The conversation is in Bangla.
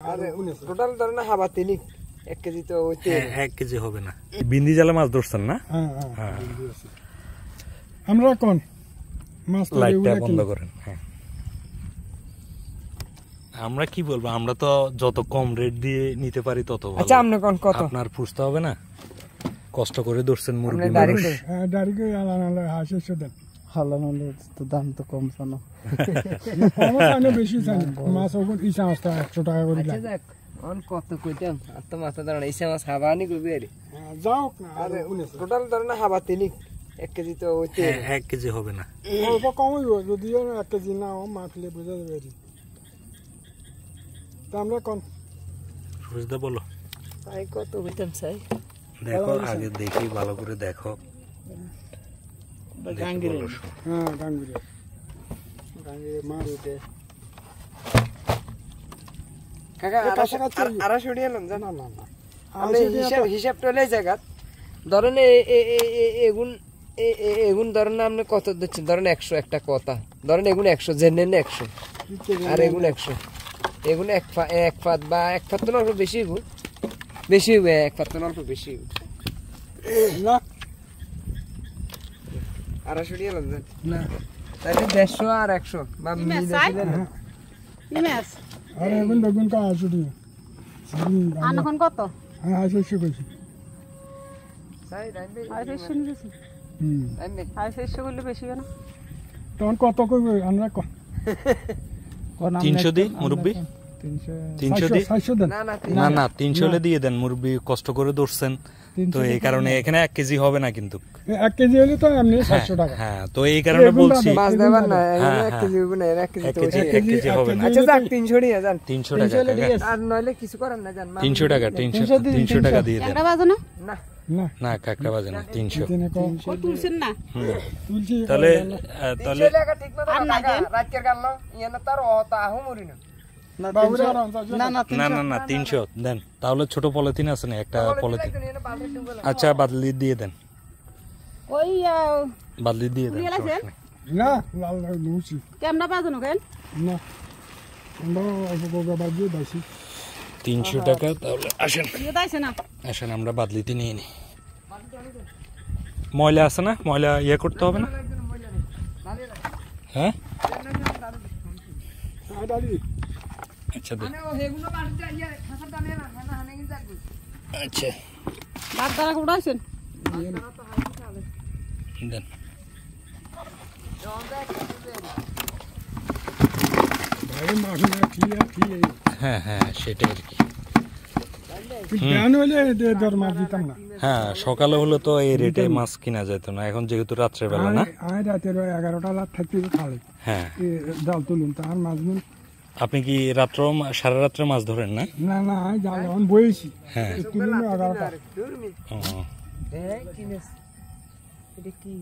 টোটাল ধরে না হাবা তেলি 1 কেজি তো ওই তেল 1 কেজি হবে না। বিন্দি জালে মাছ ধরছেন না? হ্যাঁ। আমরা কোন মাছ লাইটটা বন্ধ করেন। হ্যাঁ, আমরা কি বলবো, আমরা তো যত কম রেট দিয়ে নিতে পারি তত ভালো। আচ্ছা আপনি কোন কত আপনার পুষতে হবে না, কষ্ট করে ধরছেন মুরগি। ডাইরেক্ট আলাদা হাসে দেন হালানোর তো দাম তো কম জানো বেশি মাছ ইসা মাছটা 100 টাকা করে লাগে। কত কইতাম আর তো মাথা দাঁড়ানো ইসা মাছ হাবানি করবি আরে যাও না আরে টোটাল ধরে না হাবা তেলি 1 কেজি তো ওই তেল 1 কেজি হবে না, অল্প কম হইব যদি 1 কেজি না মাখলে বুঝা যাবে। তা আমরা কোন বুঝতে বলো তাই কত কইতাম চাই দেখো, আগে দেখি ভালো করে দেখো। গাঙ্গিরে হ্যাঁ গাঙ্গিরে মারুতে কাকা আর ছড়িয়ালাম জানা না আমি হিসাব টলে জায়গা ধরেন এগুন এগুন ধরেন আপনি কত দিচ্ছেন, ধরেন 100 একটা কথা ধরেন এগুন 100 জেনে 100 আর এগুন 100 এগুন এক ফাত বা এক ফাত তো অল্প বেশি হইব, বেশি হইবে এক ফাত তো অল্প বেশি হইব না আর ছড়িয়ালাম না তাহলে 150 আর 100 বা মিলে দিলেন ইমেস আরে এখন বেগুন কা আসুদি আনখন কত আমি আসে কইছি তাই রাইবে আর বেশি নিছি রাইবে আর বেশি করলে বেশি না তখন কত কইবে আমরা 300 দি মুরব্বি, 300 দি 600 দেন না না 300 লে দিয়ে দেন। মুরব্বি কষ্ট করে ধরছেন তো এই কারণে এখানে 1 কেজি হবে না কিন্তু 1 কেজি হলে তো এমনি 700 টাকা। হ্যাঁ, তো এই কারণে বলছি মাছ দেবার না 1 কেজি হইব না 1 কেজি তো 1 কেজি হবে না। আচ্ছা যাক 300 নিয়ে যান 300 টাকা আর নইলে কিছু করেন না জান 300 টাকা 300 টাকা দিয়ে দেন। একটা বাজে না না না না কাকড়া বাজে না 300। ও তুলছেন না তুলছি তাহলে 300 টাকা ঠিক মতো টাকা রাতকের গাল না ইয়ানা তার অতা আহু মরি না বাবুরা না না না না না 300 দেন। তাহলে ছোট পলিথিন আছে না একটা পলিথিন, আচ্ছা বাদলি দিয়ে দেন, ওই বাদলি দিয়ে দেন। সমস্যা নেই। না লাল লুচি কেমন বাজে না কেন না আমরা অল্প করে বাদ দিয়ে দাইছি 300 টাকা। তাহলে আসেন ইয়ে দাইছে না আসেন আমরা বাদলিতে নিয়ে নিই। ময়লা আছে না, ময়লা ইয়ে করতে হবে না। হ্যাঁ দাদি আচ্ছা দেন। আচ্ছা বাদ দ্বারা উড়াইছেন দেন। ভাই মাখনা ঠিক হ্যাঁ হ্যাঁ সেটাই আর কি। জ্ঞান হলে দর মাছ দিতাম না। হ্যাঁ সকালে হলে তো এই রেটে মাছ কিনা যেত না, এখন যেহেতু রাত্রে বেলা না। আমি রাতের 11টা রাত থাকতে খালি হ্যাঁ জাল তুলুন তার মাছগুলো। আপনি কি রাত্র সারা রাত্রে মাছ ধরেন না? না না আমি জাল যখন বইছি হ্যাঁ তুলুন 11টা। ও কি